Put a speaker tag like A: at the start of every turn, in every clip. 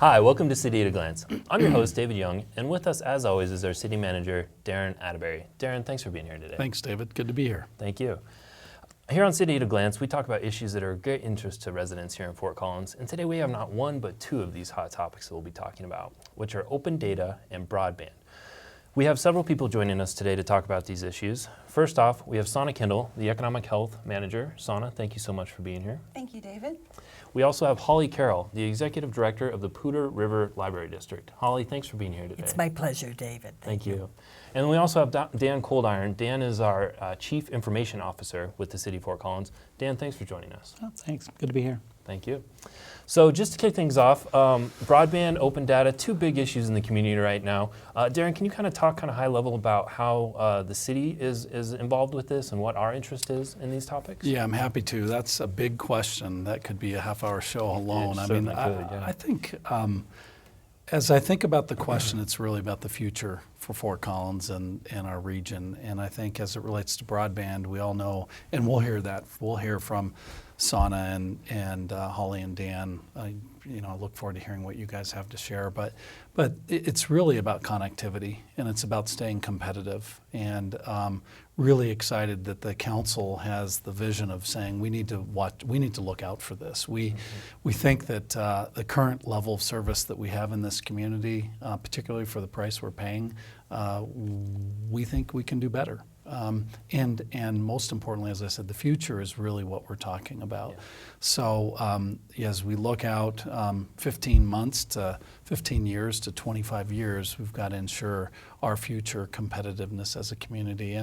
A: Hi, welcome to City at a Glance. I'm your host, David Young, and with us, as always, is our city manager, Darren Atterbury. Darren, thanks for being here today.
B: Thanks, David. Good to be here.
A: Thank you. Here on City at a Glance, we talk about issues that are of great interest to residents here in Fort Collins, and today we have not one but two of these hot topics that we'll be talking about, which are open data and broadband. We have several people joining us today to talk about these issues. First off, we have Sana Kendall, the Economic Health Manager. Sana, thank you so much for being here.
C: Thank you, David.
A: We also have Holly Carroll, the Executive Director of the Poudre River Library District. Holly, thanks for being here today.
C: It's my pleasure, David.
A: Thank you. And we also have Dan Coldiron. Dan is our Chief Information Officer with the City of Fort Collins. Dan, thanks for joining us.
D: Oh, thanks. Good to be here.
A: Thank you. So just to kick things off, broadband, open data, two big issues in the community right now. Darren, can you kind of talk high level about how the city is involved with this and what our interest is in these topics?
B: Yeah, I'm happy to. That's a big question. That could be a half-hour show alone. I think as I think about the question, it's really about the future for Fort Collins and our region. And I think as it relates to broadband, we all know, and we'll hear from Sana and Holly and Dan. I look forward to hearing what you guys have to share. But it's really about connectivity, and it's about staying competitive. And really excited that the council has the vision of saying we need to look out for this. We think that the current level of service that we have in this community, particularly for the price we're paying, we think we can do better. And most importantly, as I said, the future is really what we're talking about. Yeah. So as we look out 15 months to 15 years to 25 years, we've got to ensure our future competitiveness as a community.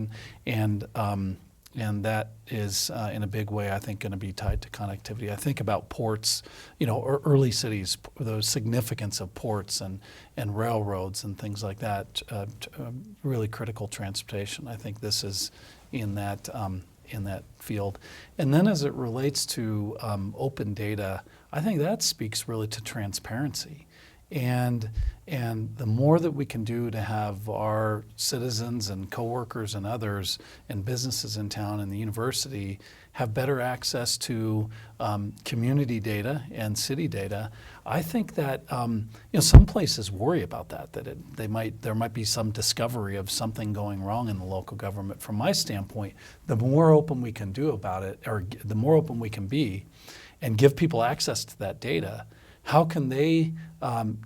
B: And that is, in a big way, I think, going to be tied to connectivity. I think about ports, early cities, the significance of ports and railroads and things like that, really critical transportation. I think this is in that field. And then as it relates to open data, I think that speaks really to transparency. And the more that we can do to have our citizens and coworkers and others and businesses in town and the university have better access to community data and city data, I think that some places worry about that there might be some discovery of something going wrong in the local government. From my standpoint, the more open we can do about it, or the more open we can be, and give people access to that data, how can they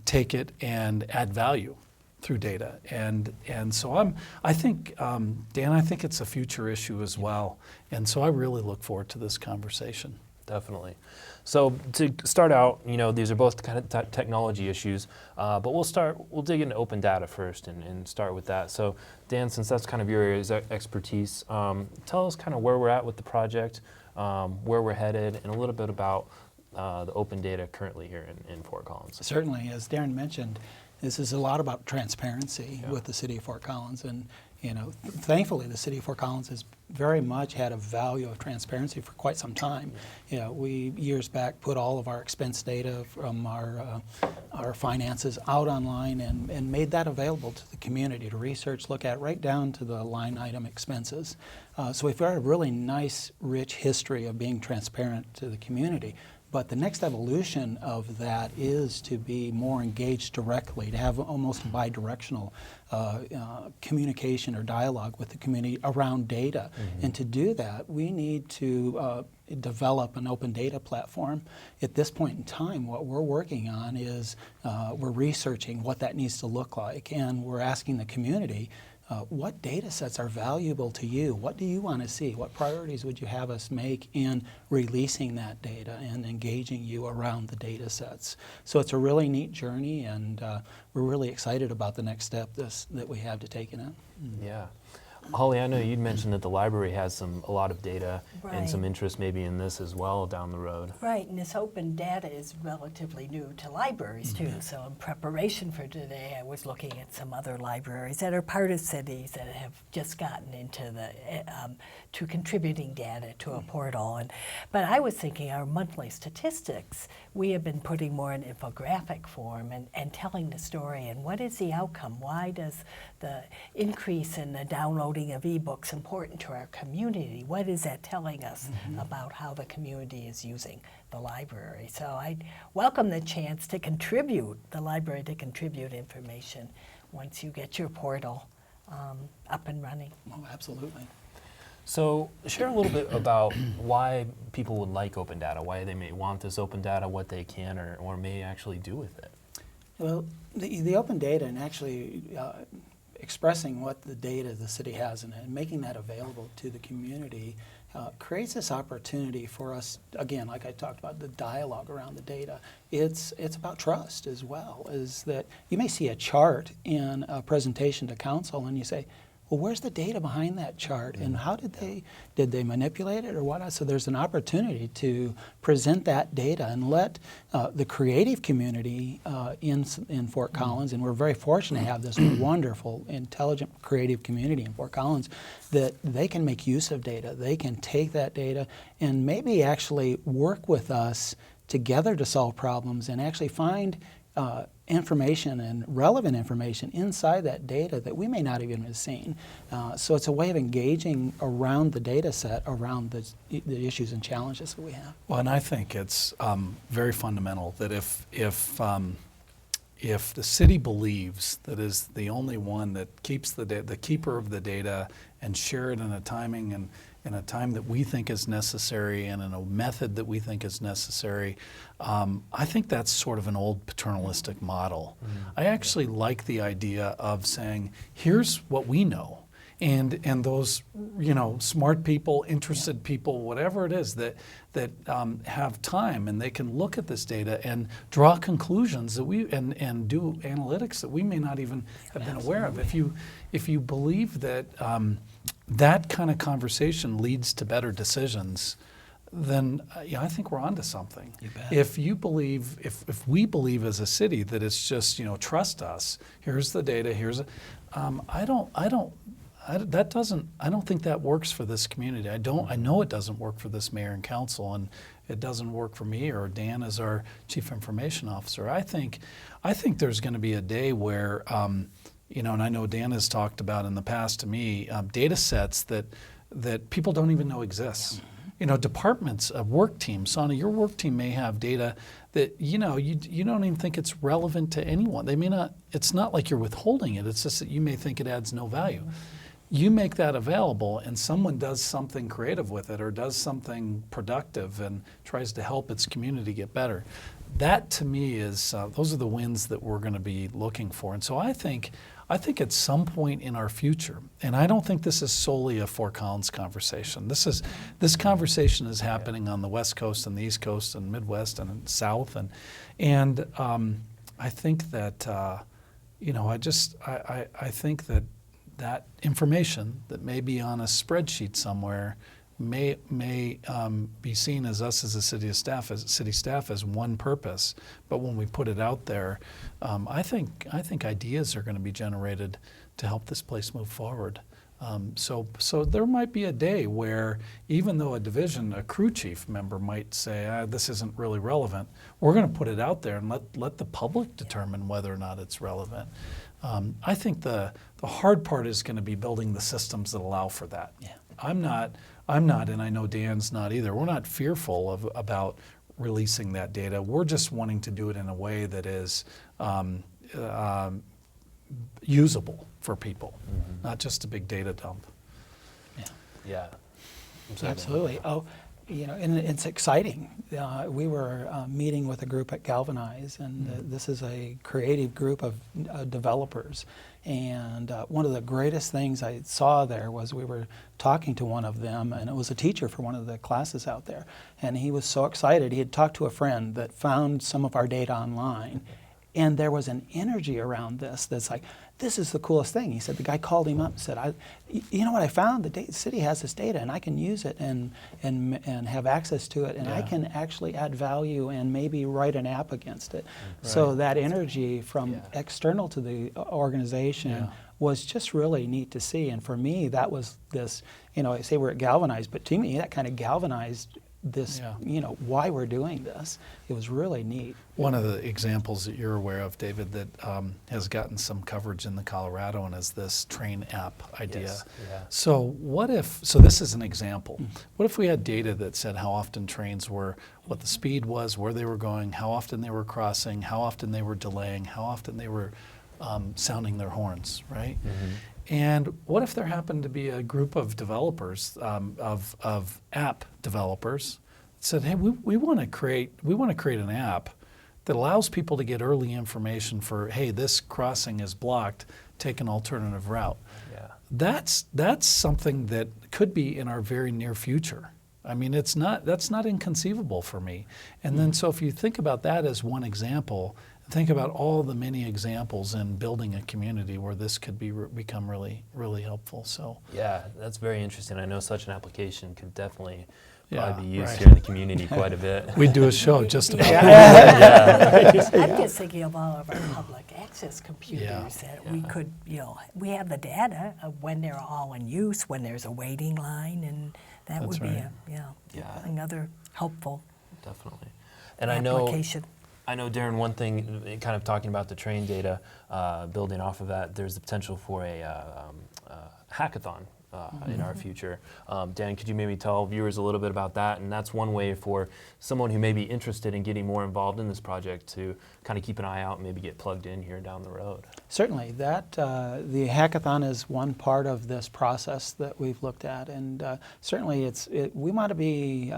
B: take it and add value through data? And so I think, Dan, I think it's a future issue as well. And so I really look forward to this conversation.
A: Definitely. So to start out, these are both kind of technology issues, but we'll dig into open data first and start with that. So Dan, since that's kind of your area of expertise, tell us kind of where we're at with the project, where we're headed, and a little bit about the open data currently here in Fort Collins.
D: Certainly, as Darren mentioned, this is a lot about transparency with the City of Fort Collins, and thankfully the City of Fort Collins has very much had a value of transparency for quite some time. We years back put all of our expense data from our finances out online and made that available to the community to research, look at, right down to the line item expenses. So we've got a really nice, rich history of being transparent to the community. But the next evolution of that is to be more engaged directly, to have almost bi-directional communication or dialogue with the community around data. Mm-hmm. And to do that, we need to develop an open data platform. At this point in time, what we're working on is we're researching what that needs to look like, and we're asking the community, what data sets are valuable to you? What do you want to see? What priorities would you have us make in releasing that data and engaging you around the data sets? So it's a really neat journey, and we're really excited about the next step that we have to take in it.
A: Yeah. Holly, I know you'd mentioned that the library has a lot of data and some interest maybe in this as well down the road.
C: Right, and this open data is relatively new to libraries too. Mm-hmm. So in preparation for today, I was looking at some other libraries that are part of cities that have just gotten into to contributing data to a portal. But I was thinking our monthly statistics, we have been putting more in infographic form and telling the story and what is the outcome? Why does the increase in the downloading downloading of ebooks important to our community? What is that telling us about how the community is using the library? So I welcome the chance to contribute, the library to contribute information once you get your portal up and running.
D: Oh, absolutely.
A: So share a little bit about why people would like open data, why they may want this open data, what they can or may actually do with it.
D: Well, the open data and actually expressing what the data the city has in it and making that available to the community creates this opportunity for us, again, like I talked about, the dialogue around the data. It's about trust as well, is that you may see a chart in a presentation to council and you say, well, where's the data behind that chart, and how did they manipulate it or what? So there's an opportunity to present that data and let the creative community in Fort Collins, and we're very fortunate to have this wonderful, intelligent, creative community in Fort Collins, that they can make use of data. They can take that data and maybe actually work with us together to solve problems and actually find information and relevant information inside that data that we may not even have seen. So it's a way of engaging around the data set, around the issues and challenges that we have.
B: Well, and I think it's very fundamental that if the city believes that is the only one that keeps the keeper of the data and share it in a timing and in a time that we think is necessary and in a method that we think is necessary, I think that's sort of an old paternalistic model. I actually like the idea of saying, here's what we know. And those, smart people, interested people, whatever it is that have time, and they can look at this data and draw conclusions that and do analytics that we may not even have been aware of. If you believe that that kind of conversation leads to better decisions, then I think we're onto something.
D: You bet.
B: If you believe, if we believe as a city that it's just trust us. Here's the data. I don't think that works for this community. I know it doesn't work for this mayor and council, and it doesn't work for me or Dan as our chief information officer. I think there's going to be a day where, and I know Dan has talked about in the past to me, data sets that people don't even know exist. Departments, work teams. Sana, your work team may have data that you don't even think it's relevant to anyone. They may not. It's not like you're withholding it. It's just that you may think it adds no value. You make that available and someone does something creative with it or does something productive and tries to help its community get better. That to me is, those are the wins that we're going to be looking for. And so I think at some point in our future, and I don't think this is solely a Fort Collins conversation. This conversation is happening on the West Coast and the East Coast and Midwest and South, and I think that I think that information that may be on a spreadsheet somewhere may be seen as us as a city staff as one purpose, but when we put it out there, I think ideas are going to be generated to help this place move forward. So there might be a day where even though a crew chief member might say this isn't really relevant, we're going to put it out there and let the public determine whether or not it's relevant. I think the hard part is going to be building the systems that allow for that.
D: Yeah.
B: I'm not, and I know Dan's not either. We're not fearful about releasing that data. We're just wanting to do it in a way that is usable for people, not just a big data dump.
A: Yeah.
D: Absolutely. Oh, and it's exciting. We were meeting with a group at Galvanize, and this is a creative group of developers. And one of the greatest things I saw there was we were talking to one of them, and it was a teacher for one of the classes out there. And he was so excited. He had talked to a friend that found some of our data online. And there was an energy around this that's like, this is the coolest thing. He said, the guy called him up and said, you know what I found? The city has this data and I can use it and have access to it, and I can actually add value and maybe write an app against it. Right. So that energy from external to the organization was just really neat to see. And for me, that was this, I say we're at Galvanized, but to me that kind of galvanized this,
B: Yeah.
D: why we're doing this. It was really neat.
B: One of the examples that you're aware of, David, that has gotten some coverage in the Colorado and is this train app idea.
A: Yes, yeah.
B: So so this is an example. What if we had data that said how often trains were, what the speed was, where they were going, how often they were crossing, how often they were delaying, how often they were sounding their horns, right? And what if there happened to be a group of developers, of app developers, that said, hey, we want to create an app that allows people to get early information for, hey, this crossing is blocked, take an alternative route.
A: Yeah.
B: That's something that could be in our very near future. I mean, that's not inconceivable for me. And then so if you think about that as one example, think about all the many examples in building a community where this could become really, really helpful. So
A: Yeah, that's very interesting. I know such an application could definitely
B: Yeah,
A: probably be used
B: right.
A: here in the community quite a bit.
B: we do a show just about that.
C: I'm just thinking of all of our public access computers that we could, we have the data of when they're all in use, when there's a waiting line, and that
B: That's
C: would be
B: right.
A: Yeah.
C: another helpful
A: Definitely. And
C: application.
A: I know, Darren, one thing, kind of talking about the train data, building off of that, there's the potential for a hackathon in our future. Dan, could you maybe tell viewers a little bit about that? And that's one way for someone who may be interested in getting more involved in this project to kind of keep an eye out and maybe get plugged in here down the road.
D: Certainly, the hackathon is one part of this process that we've looked at, and certainly we want to be.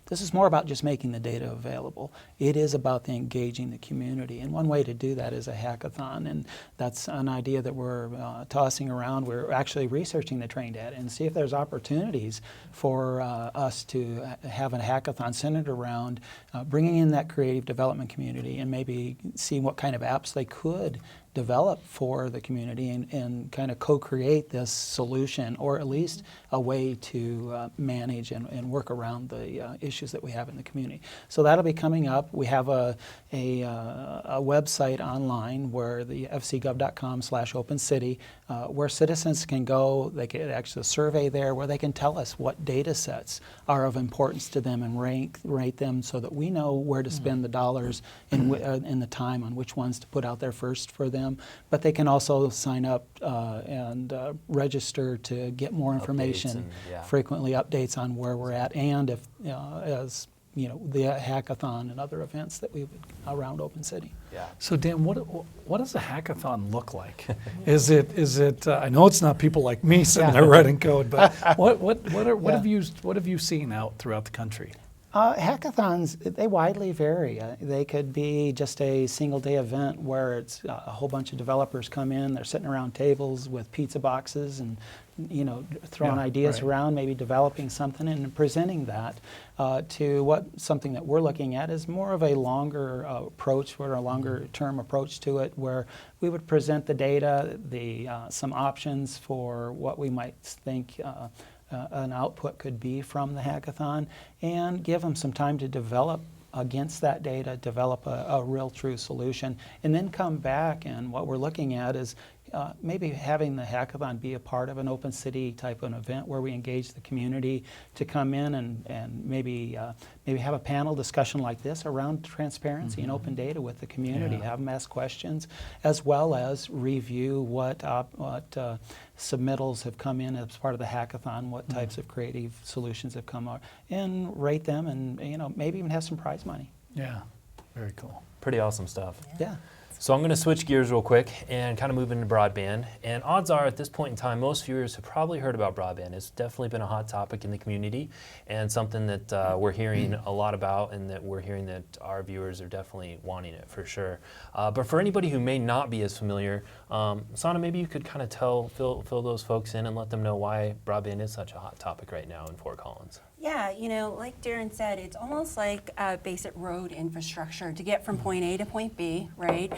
D: This is more about just making the data available. It is about engaging the community, and one way to do that is a hackathon, and that's an idea that we're tossing around. We're actually researching the train data and see if there's opportunities for us to have a hackathon centered around bringing in that creative development community and maybe see what kind of apps they could develop for the community and kind of co-create this solution, or at least a way to manage and work around the issues that we have in the community. So that'll be coming up. We have a website online where the fcgov.com/OpenCity, where citizens can go. They get actually a survey there where they can tell us what data sets are of importance to them and rate them so that we know where to spend the dollars and the time on which ones to put out there first for them. But they can also sign up and register to get more information, frequently updates on where we're at, and if as the hackathon and other events that we would around OpenCity.
A: Yeah.
B: So Dan, what does a hackathon look like? Is it? I know it's not people like me sitting there writing code, but what have you seen out throughout the country?
D: Hackathons, they widely vary. They could be just a single-day event where it's a whole bunch of developers come in, they're sitting around tables with pizza boxes and throwing ideas around, maybe developing something and presenting that to something that we're looking at is more of a longer approach, or a longer-term approach to it, where we would present the data, some options for what we might think an output could be from the hackathon, and give them some time to develop against that data, develop a real true solution, and then come back. And what we're looking at is maybe having the hackathon be a part of an OpenCity type of an event where we engage the community to come in and maybe have a panel discussion like this around transparency and open data with the community, have them ask questions, as well as review what submittals have come in as part of the hackathon, what types of creative solutions have come out, and rate them, and maybe even have some prize money.
B: Yeah, very cool.
A: Pretty awesome stuff.
D: Yeah.
A: So I'm going to switch gears real quick and kind of move into broadband. And odds are, at this point in time, most viewers have probably heard about broadband. It's definitely been a hot topic in the community, and something that we're hearing a lot about, and that we're hearing that our viewers are definitely wanting it for sure. But for anybody who may not be as familiar, Sana, maybe you could kind of fill those folks in and let them know why broadband is such a hot topic right now in Fort Collins.
E: Yeah, like Darren said, it's almost like basic road infrastructure to get from point A to point B, right?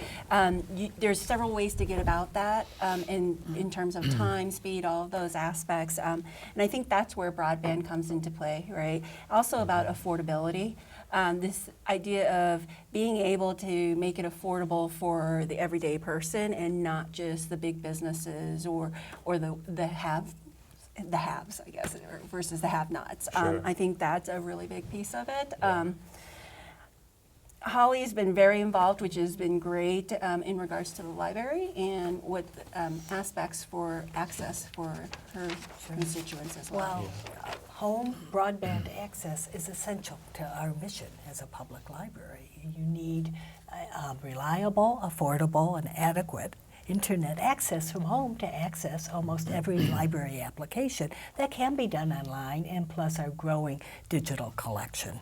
E: There's several ways to get about that in terms of time, speed, all of those aspects. And I think that's where broadband comes into play, right? Also about affordability. This idea of being able to make it affordable for the everyday person and not just the big businesses or the the haves, I guess, versus the have-nots.
A: Sure.
E: I think that's a really big piece of it. Holly's been very involved, which has been great in regards to the library and what aspects for access for her constituents as well.
C: Well, home broadband access is essential to our mission as a public library. You need reliable, affordable, and adequate internet access from home to access almost every library application. That can be done online, and plus our growing digital collection.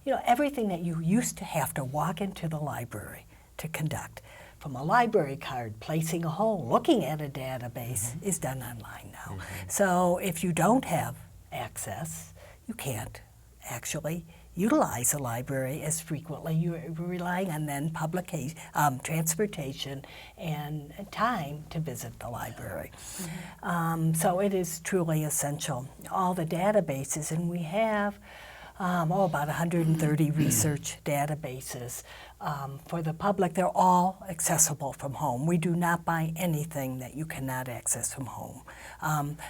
C: You know, everything that you used to have to walk into the library to conduct, from a library card, placing a hold, looking at a database, is done online now. So if you don't have access, you can't actually utilize a library as frequently. You're relying on then transportation and time to visit the library. So it is truly essential. All the databases, and we have about 130 research databases for the public. They're all accessible from home. We do not buy anything that you cannot access from home.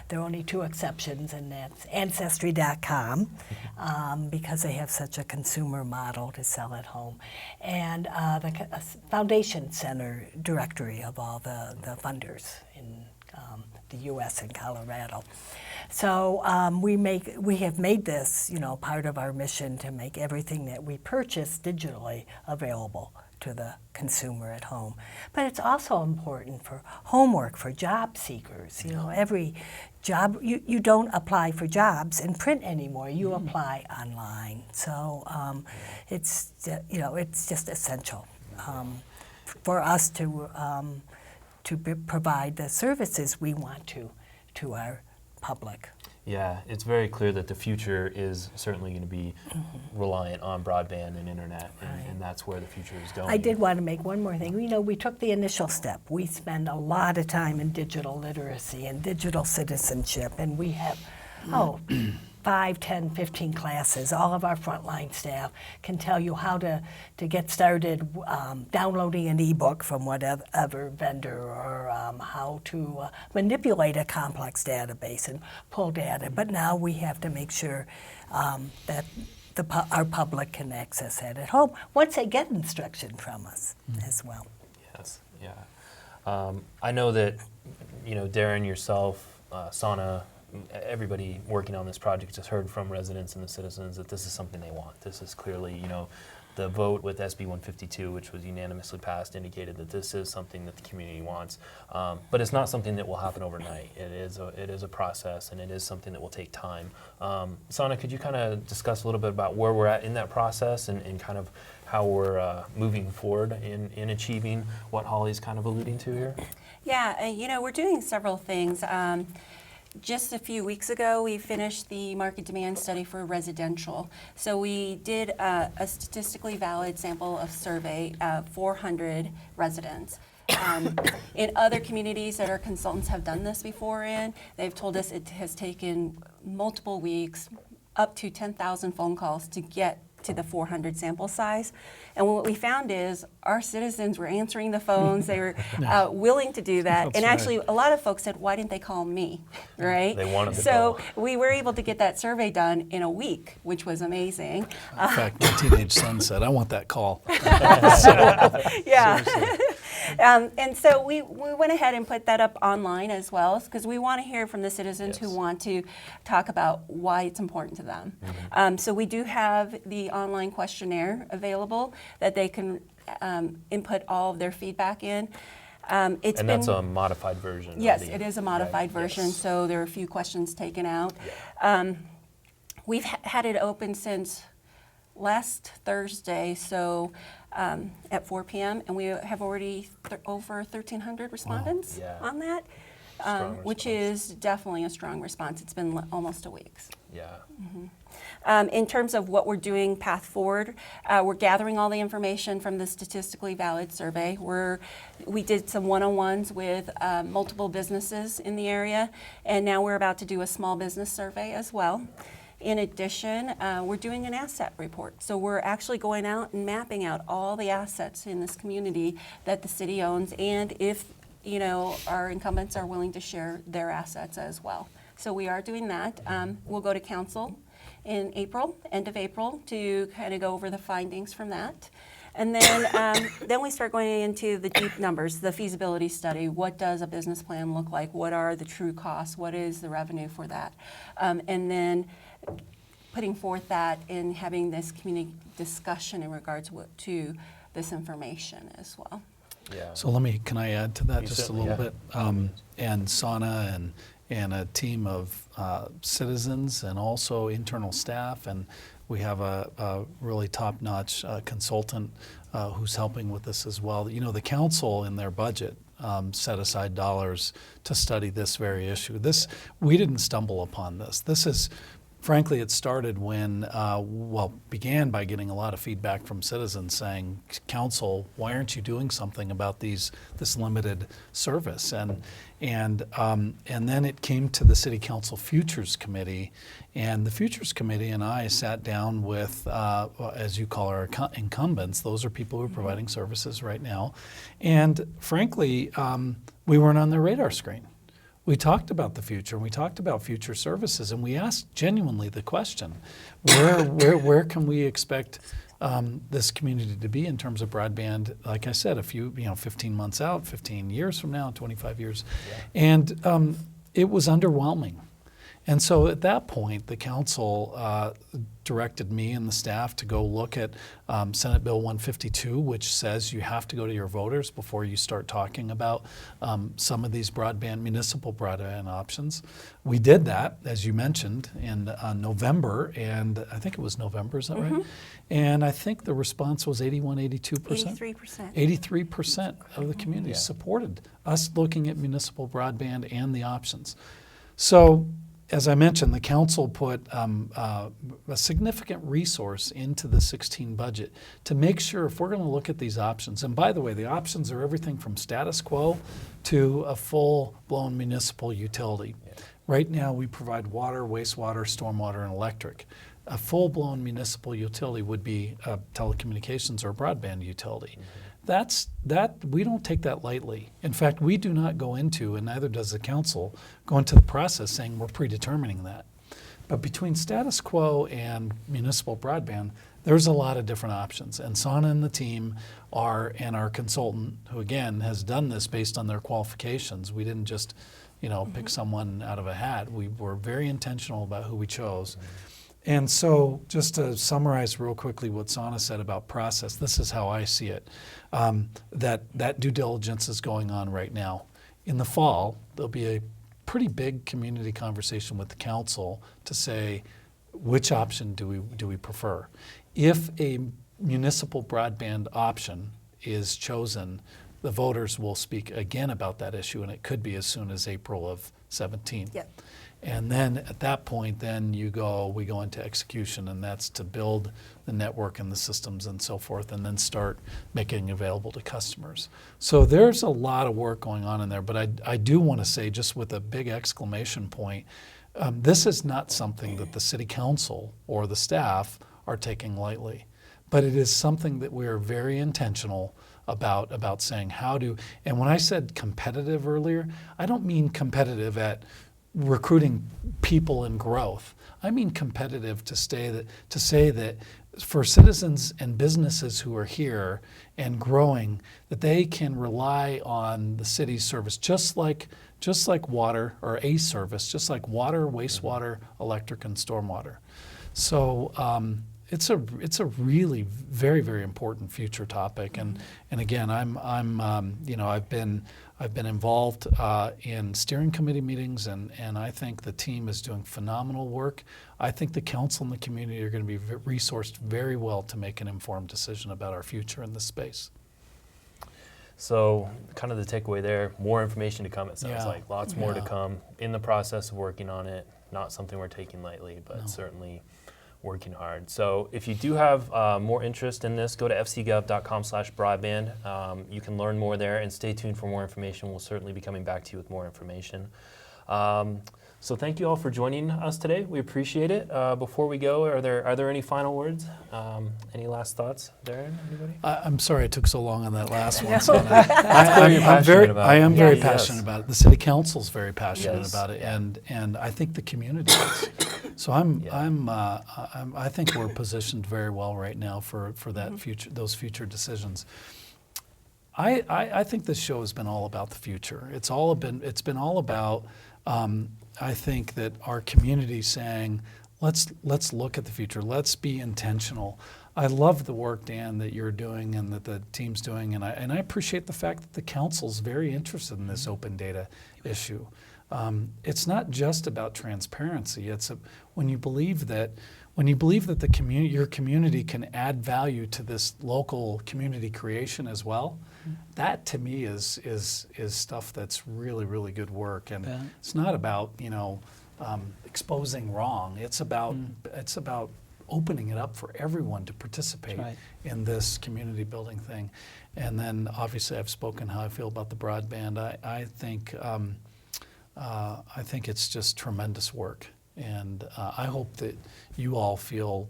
C: There are only two exceptions, and that's Ancestry.com, because they have such a consumer model to sell at home, and the Foundation Center directory of all the funders in the U.S. and Colorado. So we have made this, you know, part of our mission to make everything that we purchase digitally available to the consumer at home. But it's also important for homework, for job seekers. You know, every job, you don't apply for jobs in print anymore. You apply online. So it's, you know, it's just essential for us to provide the services we want to our public.
A: Yeah, it's very clear that the future is certainly going to be reliant on broadband and internet, and that's where the future is going.
C: I did want to make one more thing. You know, we took the initial step. We spend a lot of time in digital literacy and digital citizenship, and we have, 5, 10, 15 classes. All of our frontline staff can tell you how to get started downloading an ebook from whatever vendor, or how to manipulate a complex database and pull data. But now we have to make sure that our public can access that at home once they get instruction from us as well.
A: Yes, yeah. I know that, you know, Darren, yourself, Sana, everybody working on this project has heard from residents and the citizens that this is something they want. This is clearly, you know, the vote with SB 152, which was unanimously passed, indicated that this is something that the community wants. But it's not something that will happen overnight. It is a process, and it is something that will take time. Sana, could you kind of discuss a little bit about where we're at in that process and kind of how we're moving forward in achieving what Holly's kind of alluding to here?
E: Yeah, you know, we're doing several things. Just a few weeks ago, we finished the market demand study for residential. So we did a statistically valid sample of survey of 400 residents. In other communities that our consultants have done this before in, they've told us it has taken multiple weeks, up to 10,000 phone calls to get to the 400 sample size. And what we found is our citizens were answering the phones. They were willing to do that.
B: That's
E: and actually,
B: right.
E: a lot of folks said, why didn't they call me, right?
A: They wanted to
E: So
A: call.
E: we were able to get that survey done in a week, which was amazing.
B: In fact, my teenage son said, I want that call.
E: Yeah. And so we went ahead and put that up online as well, because we want to hear from the citizens who
A: Yes.
E: want to talk about why it's important to them. So we do have the online questionnaire available that they can input all of their feedback in. It's
A: And that's a modified version. of
E: Yes,
A: the-
E: it is a modified
A: right,
E: version,
A: yes.
E: so there are a few questions taken out. We've had it open since last Thursday, so at 4 p.m., and we have already over 1,300 respondents
A: yeah.
E: on that,
A: Strong
E: which
A: response.
E: is definitely a strong response. It's been almost a week.
A: Yeah.
E: In terms of what we're doing path forward, we're gathering all the information from the statistically valid survey. We did some one-on-ones with multiple businesses in the area, and now we're about to do a small business survey as well. In addition, we're doing an asset report. So we're actually going out and mapping out all the assets in this community that the city owns, and if, you know, our incumbents are willing to share their assets as well. So we are doing that. We'll go to council in April, end of April, to kind of go over the findings from that. And then we start going into the deep numbers, the feasibility study. What does a business plan look like? What are the true costs? What is the revenue for that? And then putting forth that and having this community discussion in regards to this information as well.
A: Yeah.
B: So can I add to that
A: You
B: just a
A: certainly,
B: little
A: yeah.
B: bit? And Sana and a team of citizens and also internal staff, and we have a really top-notch consultant who's helping with this as well. You know, the council in their budget set aside dollars to study this very issue. We didn't stumble upon this. This is, frankly, it started when, began by getting a lot of feedback from citizens saying, council, why aren't you doing something about this limited service? And then it came to the City Council Futures Committee, and the Futures Committee and I sat down with, as you call our incumbents, those are people who are providing services right now, and frankly, we weren't on their radar screen. We talked about the future, and we talked about future services, and we asked genuinely the question, where can we expect this community to be in terms of broadband, like I said, 15 months out, 15 years from now, 25 years. Yeah. And it was underwhelming. And so at that point, the council directed me and the staff to go look at Senate Bill 152, which says you have to go to your voters before you start talking about some of these municipal broadband options. We did that, as you mentioned, in November, and I think it was November, is that right? And I think the response was 82%.
E: 83%.
B: 83% of the community supported us looking at municipal broadband and the options. So, as I mentioned, the council put a significant resource into the 16 budget to make sure if we're going to look at these options, and by the way, the options are everything from status quo to a full-blown municipal utility. Yeah. Right now, we provide water, wastewater, stormwater, and electric. A full-blown municipal utility would be a telecommunications or broadband utility. We don't take that lightly. In fact, we do not go into, and neither does the council, go into the process saying we're predetermining that. But between status quo and municipal broadband, there's a lot of different options. And Sana and the team and our consultant, who again has done this based on their qualifications. We didn't just, pick someone out of a hat. We were very intentional about who we chose. And so just to summarize real quickly what Sana said about process, this is how I see it. That due diligence is going on right now. In the fall, there'll be a pretty big community conversation with the council to say, which option do we prefer? If a municipal broadband option is chosen, the voters will speak again about that issue, and it could be as soon as April of 17.
E: Yep.
B: And then at that point, we go into execution, and that's to build the network and the systems and so forth, and then start making it available to customers. So there's a lot of work going on in there, but I do want to say, just with a big exclamation point, this is not something that the City Council or the staff are taking lightly, but it is something that we are very intentional about saying and when I said competitive earlier, I don't mean competitive at recruiting people and growth. I mean competitive to say that for citizens and businesses who are here and growing, that they can rely on the city's service, just like water, or a service, just like water, wastewater, electric, and stormwater. So it's a really very, very important future topic, and again, I've been involved in steering committee meetings, and I think the team is doing phenomenal work. I think the council and the community are going to be resourced very well to make an informed decision about our future in this space.
A: So kind of the takeaway there, more information to come, it sounds like. Lots more to come. In the process of working on it, not something we're taking lightly, but certainly working hard. So if you do have more interest in this, go to fcgov.com/broadband. You can learn more there, and stay tuned for more information. We'll certainly be coming back to you with more information. So thank you all for joining us today. We appreciate it. Before we go, are there any final words? Any last thoughts, Darren? Anybody?
B: I'm sorry it took so long on that last one.
C: No.
B: So
A: clear you're passionate about it.
B: I am very
C: Yes.
B: passionate about it. The city council's very passionate
A: Yes.
B: about it,
A: Yeah.
B: and I think the community is. So I think we're positioned very well right now for that future, those future decisions. I think this show has been all about the future. It's been all about. I think that our community saying, let's look at the future. Let's be intentional. I love the work, Dan, that you're doing and that the team's doing, and I appreciate the fact that the council's very interested in this open data issue. It's not just about transparency. When you believe that your community can add value to this local community creation as well. That to me is stuff that's really, really good work, and
D: Yeah.
B: it's not about exposing wrong. It's about opening it up for everyone to participate
D: That's right.
B: in this community building thing. And then obviously I've spoken how I feel about the broadband. I think it's just tremendous work, and I hope that you all feel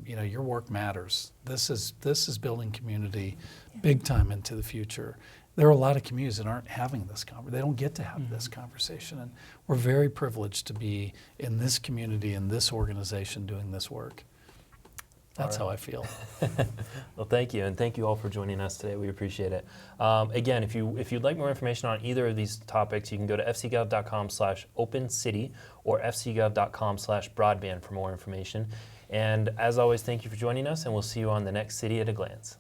B: your work matters. This is building community big time into the future. There are a lot of communities that aren't having this conversation. They don't get to have this conversation, and we're very privileged to be in this community, in this organization, doing this work. That's how I feel.
A: Well, thank you, and thank you all for joining us today. We appreciate it. Again, if you'd like more information on either of these topics, you can go to fcgov.com/opencity or fcgov.com/broadband for more information. And as always, thank you for joining us, and we'll see you on the next City at a Glance.